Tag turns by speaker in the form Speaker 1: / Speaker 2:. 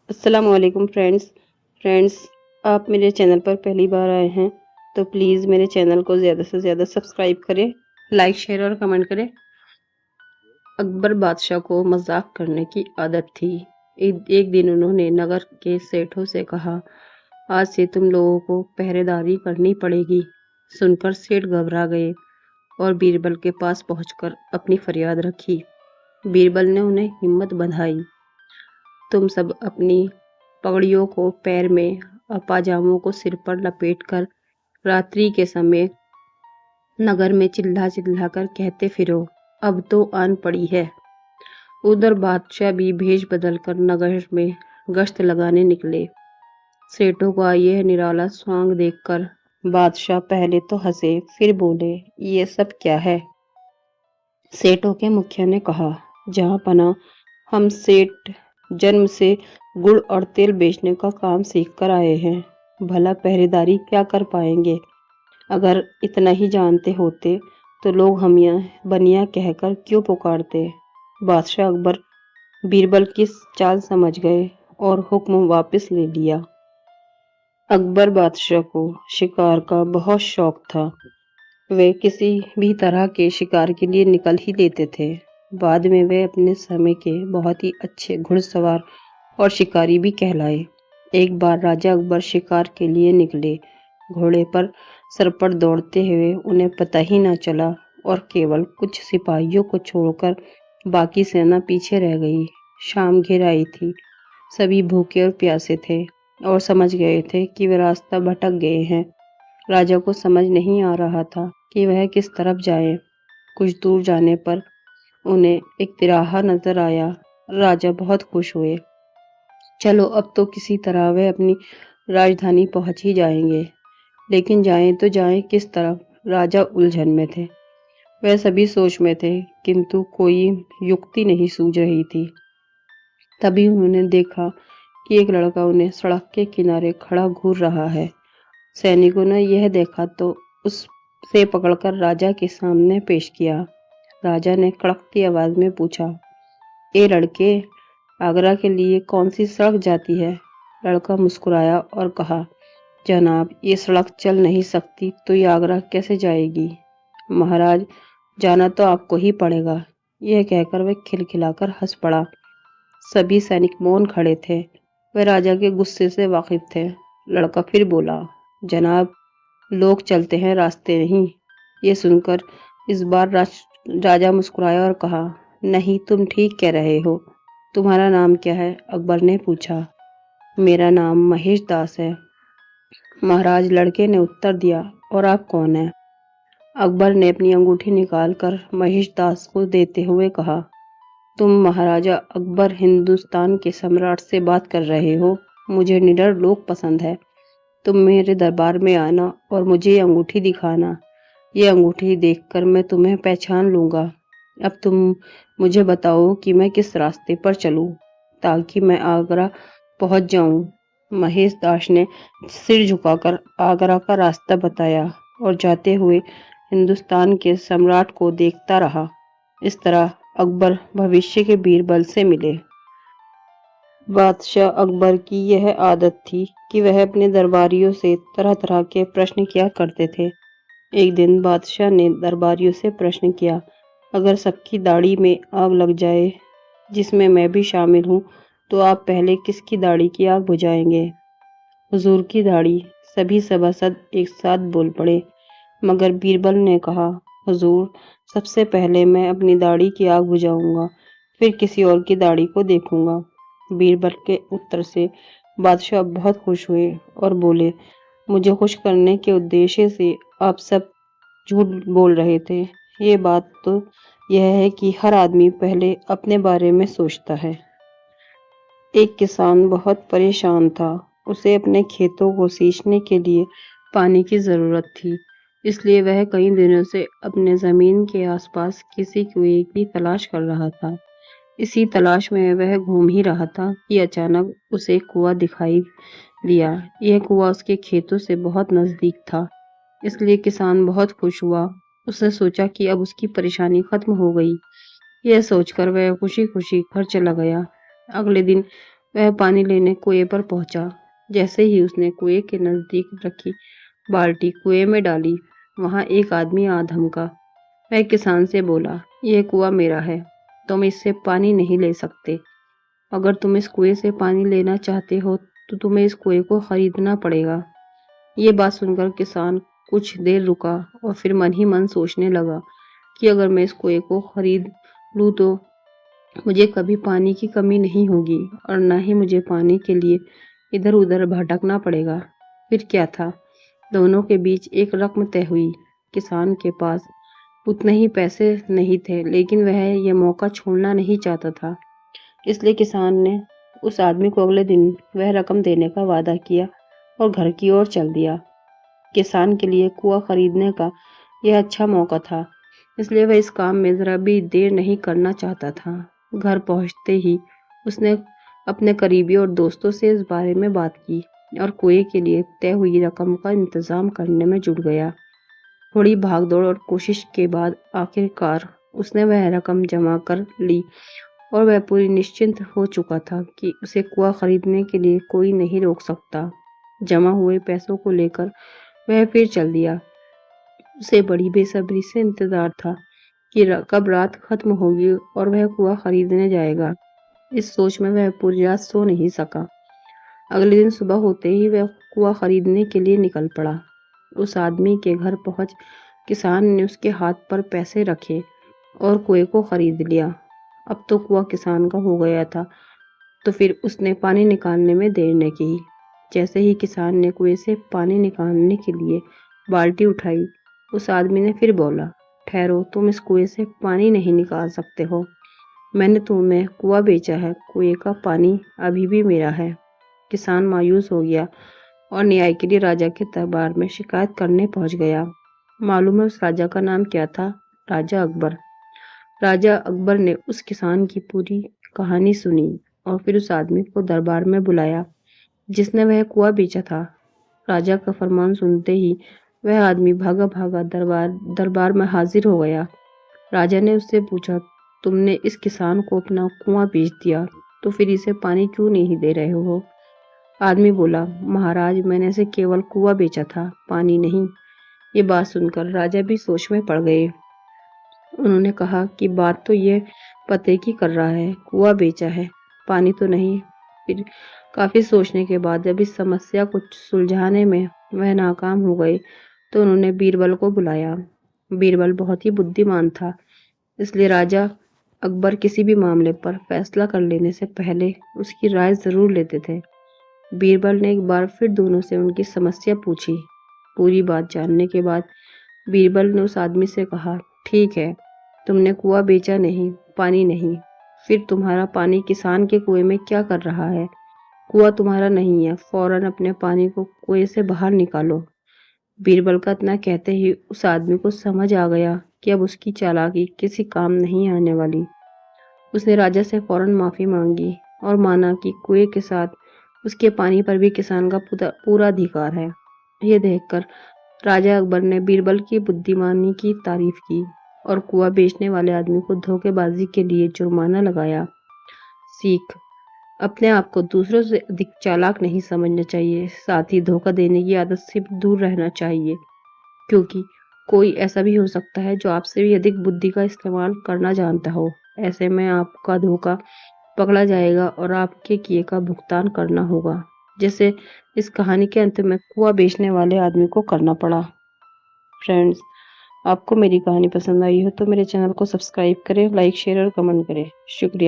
Speaker 1: अस्सलामुअलैकुम फ्रेंड्स। आप मेरे चैनल पर पहली बार आए हैं तो प्लीज़ मेरे चैनल को ज़्यादा से ज़्यादा सब्सक्राइब करें, लाइक शेयर और कमेंट करें। अकबर बादशाह को मजाक करने की आदत थी। एक दिन उन्होंने नगर के सेठों से कहा, आज से तुम लोगों को पहरेदारी करनी पड़ेगी। सुनकर सेठ घबरा गए और बीरबल के पास पहुंचकर अपनी फरियाद रखी। बीरबल ने उन्हें हिम्मत बंधाई। तुम सब अपनी पगड़ियों को पैर में और पाजामों को सिर पर लपेटकर रात्रि के समय नगर में चिल्ला चिल्ला कर कहते फिरो, अब तो आन पड़ी है। उधर बादशाह भी भेष बदलकर नगर में गश्त लगाने निकले। सेठों का यह निराला स्वांग देखकर बादशाह पहले तो हंसे, फिर बोले, ये सब क्या है? सेठों के मुखिया ने कहा, जहां पना हम सेठ जन्म से गुड़ और तेल बेचने का काम सीख कर आए हैं। भला पहरेदारी क्या कर पाएंगे? अगर इतना ही जानते होते तो लोग हमिया बनिया कहकर क्यों पुकारते? बादशाह अकबर बीरबल की चाल समझ गए और हुक्म वापस ले लिया। अकबर बादशाह को शिकार का बहुत शौक था। वे किसी भी तरह के शिकार के लिए निकल ही लेते थे। बाद में वे अपने समय के बहुत ही अच्छे घुड़सवार और शिकारी भी कहलाए। एक बार राजा अकबर शिकार के लिए निकले। घोड़े पर सर पर दौड़ते हुए उन्हें पता ही न चला और केवल कुछ सिपाहियों को छोड़कर बाकी सेना पीछे रह गई। शाम घिर आई थी। सभी भूखे और प्यासे थे और समझ गए थे कि वे रास्ता भटक गए हैं। राजा को समझ नहीं आ रहा था कि वह किस तरफ जाए। कुछ दूर जाने पर उन्हें एक तिराहा नजर आया। राजा बहुत खुश हुए। चलो अब तो किसी तरह वे अपनी राजधानी पहुंच ही जाएंगे, लेकिन जाएं तो जाएं किस तरफ? राजा उलझन में थे। वह सभी सोच में थे, किंतु कोई युक्ति नहीं सूझ रही थी। तभी उन्होंने देखा कि एक लड़का उन्हें सड़क के किनारे खड़ा घूर रहा है। सैनिकों ने यह देखा तो उससे पकड़कर राजा के सामने पेश किया। राजा ने कड़कती आवाज में पूछा, ए लड़के, आगरा के लिए कौन सी सड़क जाती है? लड़का मुस्कुराया और कहा, जनाब, ये सड़क चल नहीं सकती तो ये आगरा कैसे जाएगी? महाराज, जाना तो आपको ही पड़ेगा। यह कहकर वह खिलखिलाकर हंस पड़ा। सभी सैनिक मौन खड़े थे। वह राजा के गुस्से से वाकिफ थे। लड़का फिर बोला, जनाब, लोग चलते हैं, रास्ते नहीं। ये सुनकर इस बार राजा मुस्कुराया और कहा, नहीं, तुम ठीक कह रहे हो। तुम्हारा नाम क्या है? अकबर ने पूछा। मेरा नाम महेश दास है, महाराज, लड़के ने उत्तर दिया। और आप कौन हैं? अकबर ने अपनी अंगूठी निकालकर महेश दास को देते हुए कहा, तुम महाराजा अकबर हिंदुस्तान के सम्राट से बात कर रहे हो। मुझे निडर लोग पसंद है। तुम मेरे दरबार में आना और मुझे ये अंगूठी दिखाना। ये अंगूठी देखकर मैं तुम्हें पहचान लूंगा। अब तुम मुझे बताओ कि मैं किस रास्ते पर चलूं ताकि मैं आगरा पहुंच जाऊं। महेश दास ने सिर झुकाकर आगरा का रास्ता बताया और जाते हुए हिंदुस्तान के सम्राट को देखता रहा। इस तरह अकबर भविष्य के बीरबल से मिले। बादशाह अकबर की यह आदत थी कि वह अपने दरबारियों से तरह तरह के प्रश्न किया करते थे। एक दिन बादशाह ने दरबारियों से प्रश्न किया, अगर सबकी दाढ़ी में आग लग जाए, जिसमें मैं भी शामिल हूँ, तो आप पहले किसकी दाढ़ी की आग बुझाएंगे? हुजूर की दाढ़ी। सभी सभासद एक साथ बोल पड़े। मगर बीरबल ने कहा, हुजूर, सबसे पहले मैं अपनी दाढ़ी की आग बुझाऊंगा, फिर किसी और की दाढ़ी को देखूंगा। बीरबल के उत्तर से बादशाह बहुत खुश हुए और बोले, मुझे खुश करने के उद्देश्य से आप सब झूठ बोल रहे थे। ये बात तो यह है कि हर आदमी पहले अपने बारे में सोचता है। एक किसान बहुत परेशान था। उसे अपने खेतों को सींचने के लिए पानी की जरूरत थी। इसलिए वह कई दिनों से अपने जमीन के आसपास किसी कुएं की तलाश कर रहा था। इसी तलाश में वह घूम ही रहा था कि अचानक उसे एक कुआं दिखाई दिया। यह कुआं उसके खेतों से बहुत नजदीक था, इसलिए किसान बहुत खुश हुआ। उसने सोचा कि अब उसकी परेशानी खत्म हो गई। यह सोचकर वह खुशी खुशी घर चला गया। अगले दिन वह पानी लेने कुएं पर पहुंचा। जैसे ही उसने कुएं के नजदीक रखी बाल्टी कुएं में डाली, वहां एक आदमी आ धमका। वह किसान से बोला, यह कुआं मेरा है, तुम इससे पानी नहीं ले सकते। अगर तुम इस कुएं से पानी लेना चाहते हो तो तुम्हें इस कुएं को खरीदना पड़ेगा। ये बात सुनकर किसान कुछ देर रुका और फिर मन ही मन सोचने लगा कि अगर मैं इस कुएं को खरीद लूं तो मुझे कभी पानी की कमी नहीं होगी और न ही मुझे पानी के लिए इधर उधर भटकना पड़ेगा। फिर क्या था, दोनों के बीच एक रकम तय हुई। किसान के पास उतने ही पैसे नहीं थे, लेकिन वह यह मौका छोड़ना नहीं चाहता था। इसलिए किसान ने उस आदमी को अगले दिन वह रकम देने का वादा किया और घर की ओर चल दिया। किसान के लिए कुआं खरीदने का यह अच्छा मौका था, इसलिए वह इस काम में जरा भी देर नहीं करना चाहता था। घर पहुंचते ही उसने अपने करीबी और दोस्तों से इस बारे में बात की और कुएं के लिए तय हुई रकम का इंतजाम करने में जुट गया। थोड़ी भागदौड़ और कोशिश के बाद आखिरकार उसने वह रकम जमा कर ली और वह पूरी निश्चिंत हो चुका था कि उसे कुआं खरीदने के लिए कोई नहीं रोक सकता। जमा हुए पैसों को लेकर वह फिर चल दिया। उसे बड़ी बेसब्री से इंतजार था कि कब रात खत्म होगी और वह कुआं खरीदने जाएगा। इस सोच में वह पूरी रात सो नहीं सका। अगले दिन सुबह होते ही वह कुआं खरीदने के लिए निकल पड़ा। उस आदमी के घर पहुंच किसान ने उसके हाथ पर पैसे रखे और कुएं को खरीद लिया। अब तो कुआं किसान का हो गया था, तो फिर उसने पानी निकालने में देर न की। जैसे ही किसान ने कुएं से पानी निकालने के लिए बाल्टी उठाई, उस आदमी ने फिर बोला, ठहरो, तुम इस कुएं से पानी नहीं निकाल सकते हो। मैंने तुम्हें कुआं बेचा है, कुएं का पानी अभी भी मेरा है। किसान मायूस हो गया और न्याय के लिए राजा के दरबार में शिकायत करने पहुंच गया। मालूम है उस राजा का नाम क्या था? राजा अकबर। राजा अकबर ने उस किसान की पूरी कहानी सुनी और फिर उस आदमी को दरबार में बुलाया जिसने वह कुआं बेचा था। राजा का फरमान सुनते ही वह आदमी भागा भागा दरबार में हाजिर हो गया। राजा ने उससे पूछा, तुमने इस किसान को अपना कुआं बेच दिया, तो फिर इसे पानी क्यों नहीं दे रहे हो? आदमी बोला, महाराज, मैंने इसे केवल कुआं बेचा था, पानी नहीं। ये बात सुनकर राजा भी सोच में पड़ गए। उन्होंने कहा कि बात तो ये पते की कर रहा है, कुआं बेचा है, पानी तो नहीं। फिर काफी सोचने के बाद जब इस समस्या को सुलझाने में वह नाकाम हो गए तो उन्होंने बीरबल को बुलाया। बीरबल बहुत ही बुद्धिमान था, इसलिए राजा अकबर किसी भी मामले पर फैसला कर लेने से पहले उसकी राय जरूर लेते थे। बीरबल ने एक बार फिर दोनों से उनकी समस्या पूछी। पूरी बात जानने के बाद बीरबल ने उस आदमी से कहा, ठीक है, तुमने कुआं बेचा नहीं, पानी नहीं, फिर तुम्हारा पानी किसान के कुएं में क्या कर रहा है? कुआं तुम्हारा नहीं है, फौरन अपने पानी को कुएं से बाहर निकालो। बीरबल का इतना कहते ही उस आदमी को समझ आ गया कि अब उसकी चालाकी किसी काम नहीं आने वाली। उसने राजा से फौरन माफी मांगी और माना कि कुएं के साथ उसके पानी पर भी किसान का पूरा अधिकार है। ये देखकर राजा अकबर ने बीरबल की बुद्धिमानी की तारीफ की और कुआं बेचने वाले आदमी को धोखेबाजी के लिए जुर्माना लगाया। सीख, अपने आप को दूसरों से अधिक चालाक नहीं समझना चाहिए, साथ ही धोखा देने की आदत से भी दूर रहना चाहिए, क्योंकि कोई ऐसा भी हो सकता है जो आपसे भी अधिक बुद्धि का इस्तेमाल करना जानता हो। ऐसे में आपका धोखा पकड़ा जाएगा और आपके किए का भुगतान करना होगा, जैसे इस कहानी के अंत में कुआं बेचने वाले आदमी को करना पड़ा। फ्रेंड्स, आपको मेरी कहानी पसंद आई हो तो मेरे चैनल को सब्सक्राइब करें, लाइक, शेयर और कमेंट करें। शुक्रिया।